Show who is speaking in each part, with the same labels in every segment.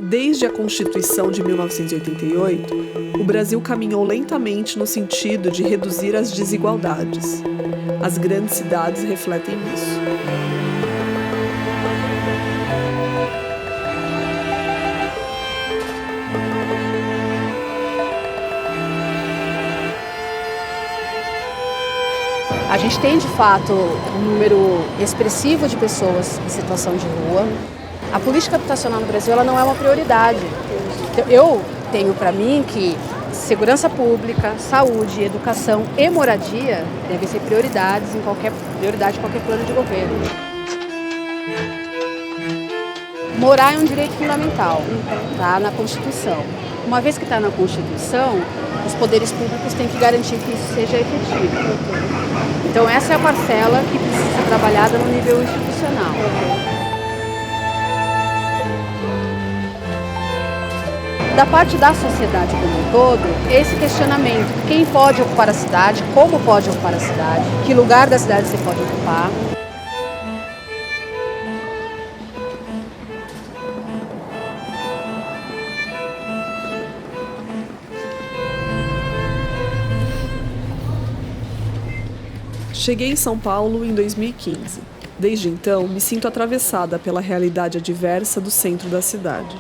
Speaker 1: Desde a Constituição de 1988, o Brasil caminhou lentamente no sentido de reduzir as desigualdades. As grandes cidades refletem isso.
Speaker 2: A gente tem, de fato, um número expressivo de pessoas em situação de rua. A política habitacional no Brasil ela não é uma prioridade. Eu tenho para mim que segurança pública, saúde, educação e moradia devem ser prioridades em qualquer plano de governo. Morar é um direito fundamental, está na Constituição. Uma vez que está na Constituição, os poderes públicos têm que garantir que isso seja efetivo. Então essa é a parcela que precisa ser trabalhada no nível institucional. Da parte da sociedade como um todo, esse questionamento, quem pode ocupar a cidade, como pode ocupar a cidade, que lugar da cidade você pode ocupar.
Speaker 1: Cheguei em São Paulo em 2015. Desde então, me sinto atravessada pela realidade adversa do centro da cidade.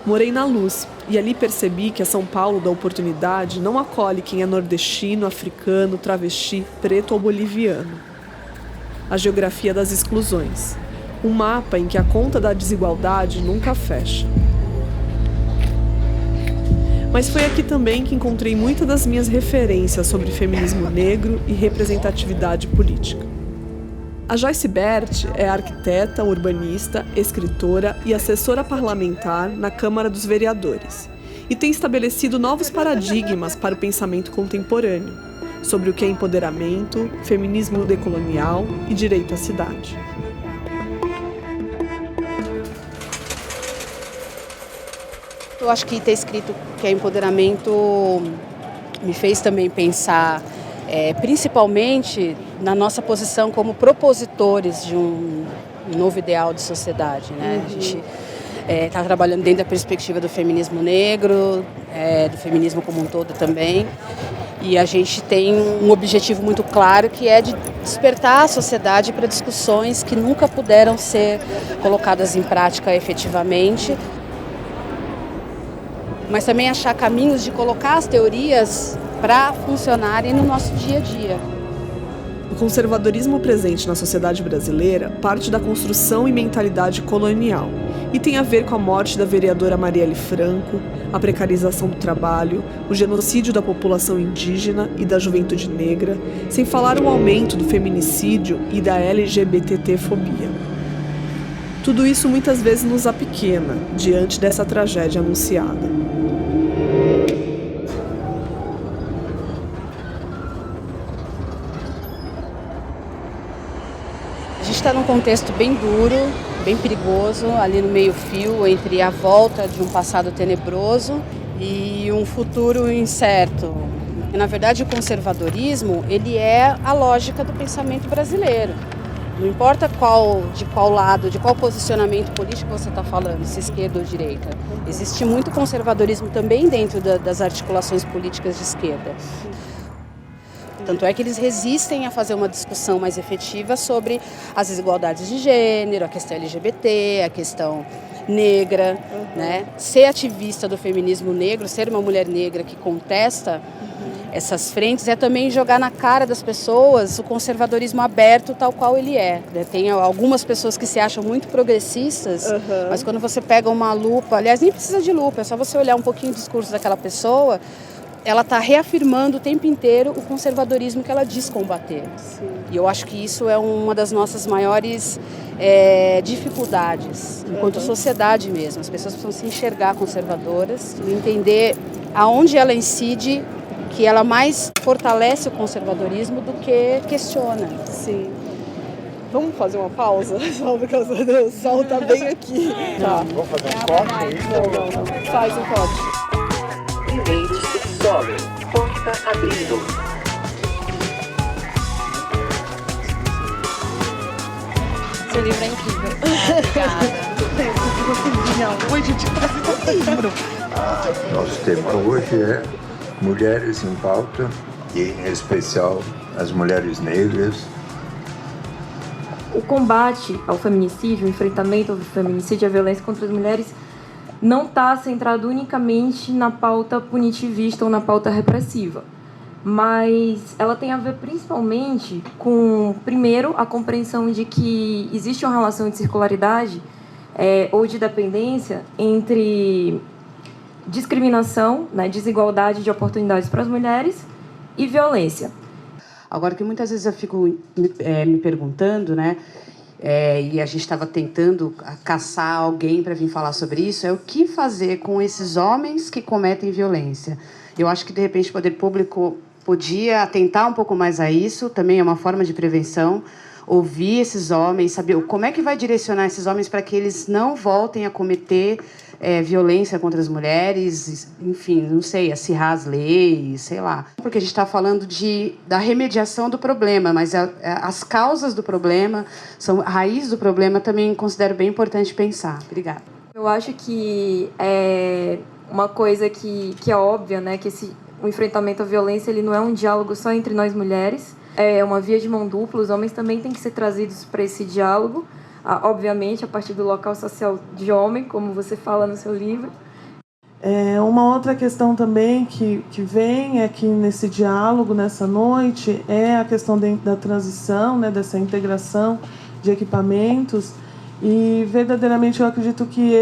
Speaker 1: Morei na Luz e ali percebi que a São Paulo da oportunidade não acolhe quem é nordestino, africano, travesti, preto ou boliviano. A geografia das exclusões. Um mapa em que a conta da desigualdade nunca fecha. Mas foi aqui também que encontrei muitas das minhas referências sobre feminismo negro e representatividade política. A Joyce Bert é arquiteta, urbanista, escritora e assessora parlamentar na Câmara dos Vereadores e tem estabelecido novos paradigmas para o pensamento contemporâneo sobre o que é empoderamento, feminismo decolonial e direito à cidade.
Speaker 2: Eu acho que ter escrito que é empoderamento me fez também pensar, principalmente na nossa posição como propositores de um novo ideal de sociedade, né? A gente está trabalhando dentro da perspectiva do feminismo negro, do feminismo como um todo também. E a gente tem um objetivo muito claro que é de despertar a sociedade para discussões que nunca puderam ser colocadas em prática efetivamente, mas também achar caminhos de colocar as teorias para funcionarem no nosso dia a dia.
Speaker 1: O conservadorismo presente na sociedade brasileira parte da construção e mentalidade colonial e tem a ver com a morte da vereadora Marielle Franco, a precarização do trabalho, o genocídio da população indígena e da juventude negra, sem falar o aumento do feminicídio e da LGBTfobia. Tudo isso muitas vezes nos apequena diante dessa tragédia anunciada.
Speaker 2: A gente está num contexto bem duro, bem perigoso, ali no meio-fio entre a volta de um passado tenebroso e um futuro incerto. E, na verdade, o conservadorismo ele é a lógica do pensamento brasileiro. Não importa de qual lado, de qual posicionamento político você está falando, se esquerda ou direita. Existe muito conservadorismo também dentro das articulações políticas de esquerda. Tanto é que eles resistem a fazer uma discussão mais efetiva sobre as desigualdades de gênero, a questão LGBT, a questão negra, né? Ser ativista do feminismo negro, ser uma mulher negra que contesta essas frentes é também jogar na cara das pessoas o conservadorismo aberto tal qual ele é. Tem algumas pessoas que se acham muito progressistas, mas quando você pega uma lupa, aliás, nem precisa de lupa, é só você olhar um pouquinho o discurso daquela pessoa, ela está reafirmando o tempo inteiro o conservadorismo que ela diz combater. Sim. E eu acho que isso é uma das nossas maiores dificuldades, enquanto sociedade mesmo. As pessoas precisam se enxergar conservadoras e entender aonde ela incide, que ela mais fortalece o conservadorismo do que questiona.
Speaker 1: Sim. Vamos fazer uma pausa? Só porque o sol está bem aqui. Tá.
Speaker 3: Vamos fazer um corte?
Speaker 1: Não. Faz um corte.
Speaker 4: Primeiros solo. Porta abrindo.
Speaker 5: Seu livro é incrível. Obrigada.
Speaker 3: contexto que você vinha hoje de trazer o livro?
Speaker 5: Nosso tema hoje é Mulheres em Pauta e, em especial, as mulheres negras.
Speaker 6: O combate ao feminicídio, o enfrentamento ao feminicídio e à violência contra as mulheres não está centrado unicamente na pauta punitivista ou na pauta repressiva, mas ela tem a ver principalmente com, primeiro, a compreensão de que existe uma relação de circularidade ou de dependência entre discriminação, né, desigualdade de oportunidades para as mulheres e violência.
Speaker 2: Agora, que muitas vezes eu fico me perguntando, né, e a gente estava tentando caçar alguém para vir falar sobre isso, é o que fazer com esses homens que cometem violência. Eu acho que, de repente, o poder público podia atentar um pouco mais a isso, também é uma forma de prevenção, ouvir esses homens, saber como é que vai direcionar esses homens para que eles não voltem a cometer violência contra as mulheres, enfim, não sei, acirrar as leis, sei lá. Porque a gente está falando da remediação do problema, mas as causas do problema, a raiz do problema, também considero bem importante pensar. Obrigada.
Speaker 6: Eu acho que é uma coisa que é óbvia, né, que o enfrentamento à violência ele não é um diálogo só entre nós mulheres, é uma via de mão dupla, os homens também têm que ser trazidos para esse diálogo, obviamente a partir do local social de homem, como você fala no seu livro.
Speaker 3: Uma outra questão também que vem aqui nesse diálogo, nessa noite, é a questão da transição, né, dessa integração de equipamentos. E, verdadeiramente, eu acredito que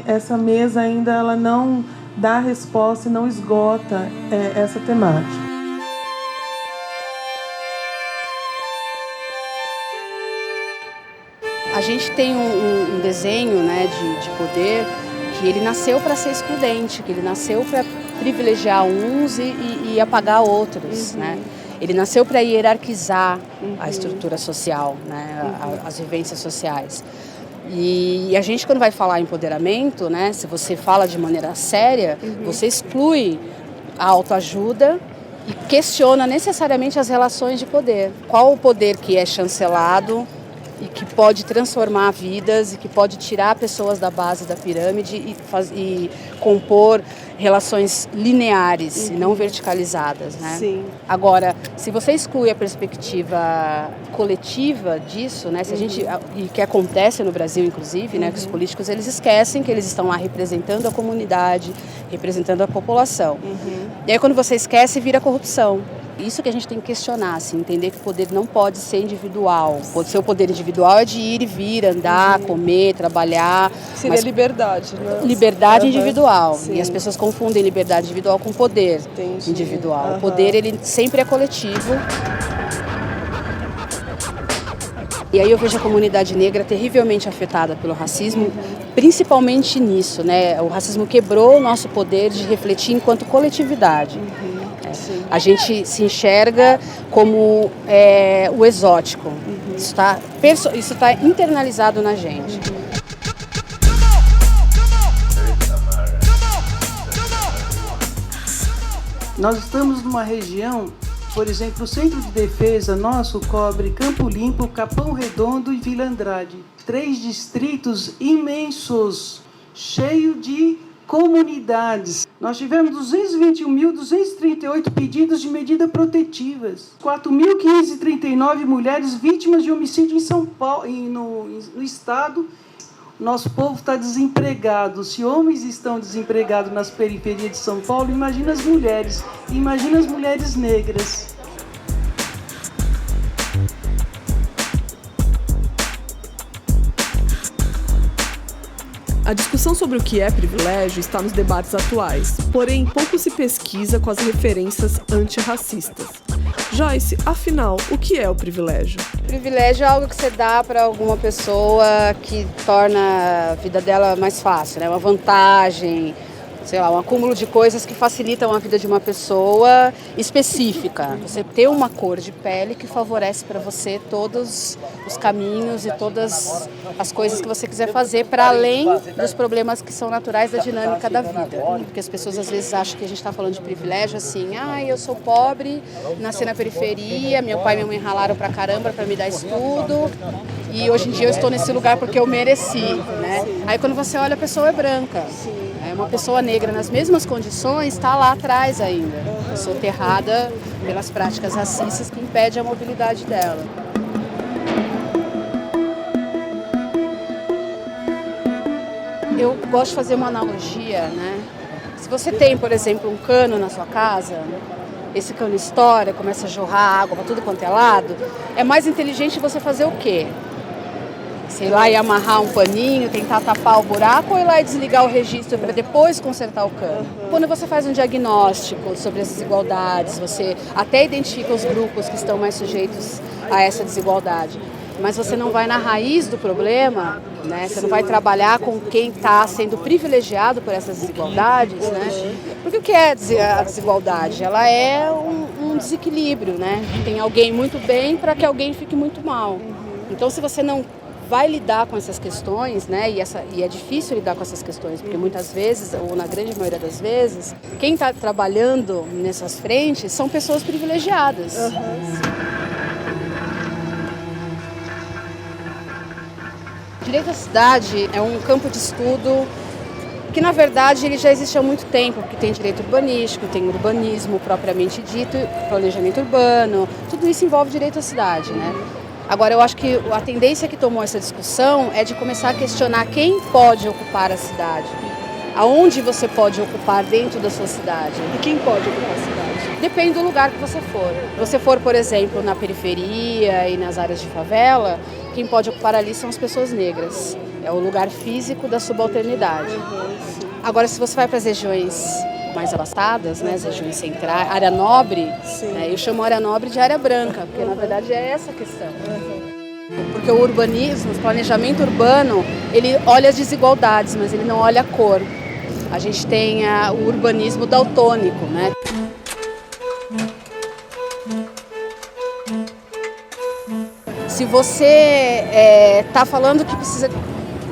Speaker 3: essa mesa ainda ela não dá resposta e não esgota essa temática.
Speaker 2: A gente tem um desenho, né, de poder que ele nasceu para ser excludente, que ele nasceu para privilegiar uns e apagar outros, né? Ele nasceu para hierarquizar a estrutura social, né, as vivências sociais. E a gente, quando vai falar em empoderamento, né, se você fala de maneira séria, você exclui a autoajuda e questiona necessariamente as relações de poder. Qual o poder que é chancelado e que pode transformar vidas e que pode tirar pessoas da base da pirâmide e compor relações lineares e não verticalizadas, né?
Speaker 1: Sim.
Speaker 2: Agora, se você exclui a perspectiva coletiva disso, né, se a gente, e que acontece no Brasil, inclusive, né, que os políticos eles esquecem que eles estão lá representando a comunidade, representando a população. E aí, quando você esquece, vira corrupção. Isso que a gente tem que questionar, assim, entender que o poder não pode ser individual. O poder individual é de ir e vir, andar, comer, trabalhar.
Speaker 1: Seria liberdade, né?
Speaker 2: Liberdade individual.
Speaker 1: Sim.
Speaker 2: E as pessoas confundem liberdade individual com poder individual. O poder, ele sempre é coletivo. E aí eu vejo a comunidade negra terrivelmente afetada pelo racismo, principalmente nisso, né? O racismo quebrou o nosso poder de refletir enquanto coletividade. A gente se enxerga como o exótico. Isso está internalizado na gente.
Speaker 7: Nós estamos numa região, por exemplo, o Centro de Defesa nosso cobre Campo Limpo, Capão Redondo e Vila Andrade. 3 distritos imensos, cheios de comunidades. Nós tivemos 221.238 pedidos de medidas protetivas. 4.539 mulheres vítimas de homicídio em São Paulo, no estado. Nosso povo está desempregado. Se homens estão desempregados nas periferias de São Paulo, imagina as mulheres negras.
Speaker 1: A discussão sobre o que é privilégio está nos debates atuais, porém pouco se pesquisa com as referências antirracistas. Joyce, afinal, o que é o privilégio?
Speaker 2: Privilégio é algo que você dá para alguma pessoa que torna a vida dela mais fácil, né? Uma vantagem, sei lá, um acúmulo de coisas que facilitam a vida de uma pessoa específica. Você ter uma cor de pele que favorece para você todos os caminhos e todas as coisas que você quiser fazer para além dos problemas que são naturais da dinâmica da vida. Porque as pessoas às vezes acham que a gente está falando de privilégio assim, eu sou pobre, nasci na periferia, meu pai e minha mãe ralaram pra caramba para me dar estudo. e hoje em dia eu estou nesse lugar porque eu mereci, né? Aí quando você olha, a pessoa é branca. É uma pessoa negra nas mesmas condições, está lá atrás ainda, soterrada pelas práticas racistas que impedem a mobilidade dela. Eu gosto de fazer uma analogia, né? Se você tem, por exemplo, um cano na sua casa, esse cano estoura, começa a jorrar água para tudo quanto é lado, é mais inteligente você fazer o quê? Sei lá, ir amarrar um paninho, tentar tapar o buraco ou ir lá e desligar o registro para depois consertar o cano. Quando você faz um diagnóstico sobre as desigualdades, você até identifica os grupos que estão mais sujeitos a essa desigualdade, mas você não vai na raiz do problema, né? Você não vai trabalhar com quem está sendo privilegiado por essas desigualdades, né? Porque o que é a desigualdade? Ela é um desequilíbrio, né? Tem alguém muito bem para que alguém fique muito mal. Então, se você não vai lidar com essas questões, né? E é difícil lidar com essas questões, porque muitas vezes, ou na grande maioria das vezes, quem está trabalhando nessas frentes são pessoas privilegiadas. Direito à cidade é um campo de estudo que, na verdade, ele já existe há muito tempo, porque tem direito urbanístico, tem urbanismo propriamente dito, planejamento urbano, tudo isso envolve direito à cidade, né? Agora, eu acho que a tendência que tomou essa discussão é de começar a questionar quem pode ocupar a cidade, aonde você pode ocupar dentro da sua cidade.
Speaker 1: E quem pode ocupar a cidade?
Speaker 2: Depende do lugar que você for. Se você for, por exemplo, na periferia e nas áreas de favela, quem pode ocupar ali são as pessoas negras. É o lugar físico da subalternidade. Agora, se você vai para as regiões mais abastadas, né, as regiões centrais, área nobre, né, eu chamo área nobre de área branca, porque na verdade é essa a questão. Porque o urbanismo, o planejamento urbano, ele olha as desigualdades, mas ele não olha a cor. A gente tem o urbanismo daltônico, né? Se você está falando que precisa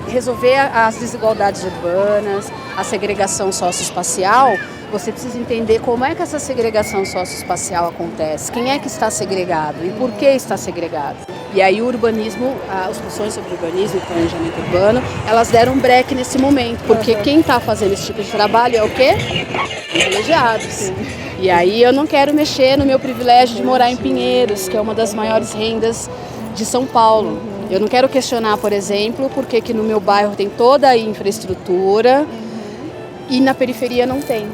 Speaker 2: resolver as desigualdades urbanas, a segregação socioespacial, você precisa entender como é que essa segregação socioespacial acontece, quem é que está segregado e por que está segregado. E aí o urbanismo, as discussões sobre urbanismo e planejamento urbano, elas deram um break nesse momento, porque quem está fazendo esse tipo de trabalho é o quê? Privilegiados. E aí eu não quero mexer no meu privilégio de morar em Pinheiros, que é uma das maiores rendas de São Paulo. Eu não quero questionar, por exemplo, por que no meu bairro tem toda a infraestrutura e na periferia não tem.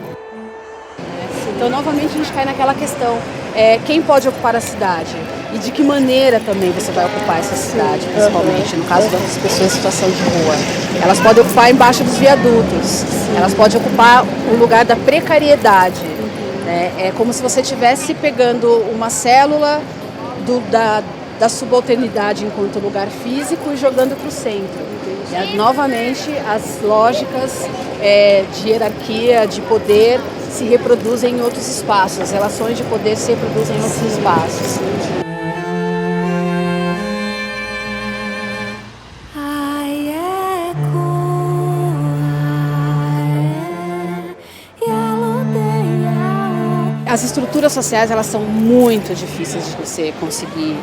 Speaker 2: Então, novamente, a gente cai naquela questão, quem pode ocupar a cidade? E de que maneira também você vai ocupar essa cidade, principalmente, no caso das pessoas em situação de rua. Elas podem ocupar embaixo dos viadutos, elas podem ocupar o lugar da precariedade. Né? É como se você estivesse pegando uma célula da subalternidade enquanto lugar físico e jogando para o centro. Novamente, as lógicas de hierarquia, de poder, se reproduzem em outros espaços. As relações de poder se reproduzem em outros espaços. As estruturas sociais, elas são muito difíceis de você conseguir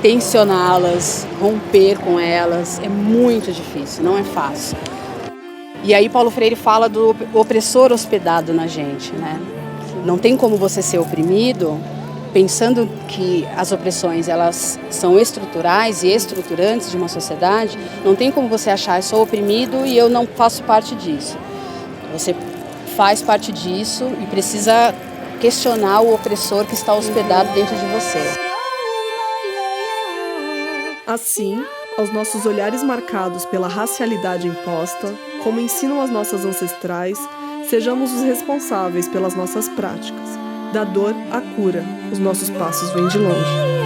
Speaker 2: tensioná-las, romper com elas, é muito difícil, não é fácil. E aí Paulo Freire fala do opressor hospedado na gente, né? Não tem como você ser oprimido pensando que as opressões elas são estruturais e estruturantes de uma sociedade. Não tem como você achar eu sou oprimido e eu não faço parte disso. Você faz parte disso e precisa questionar o opressor que está hospedado dentro de você.
Speaker 1: Assim, aos nossos olhares marcados pela racialidade imposta, como ensinam as nossas ancestrais, sejamos os responsáveis pelas nossas práticas. Da dor à cura, os nossos passos vêm de longe.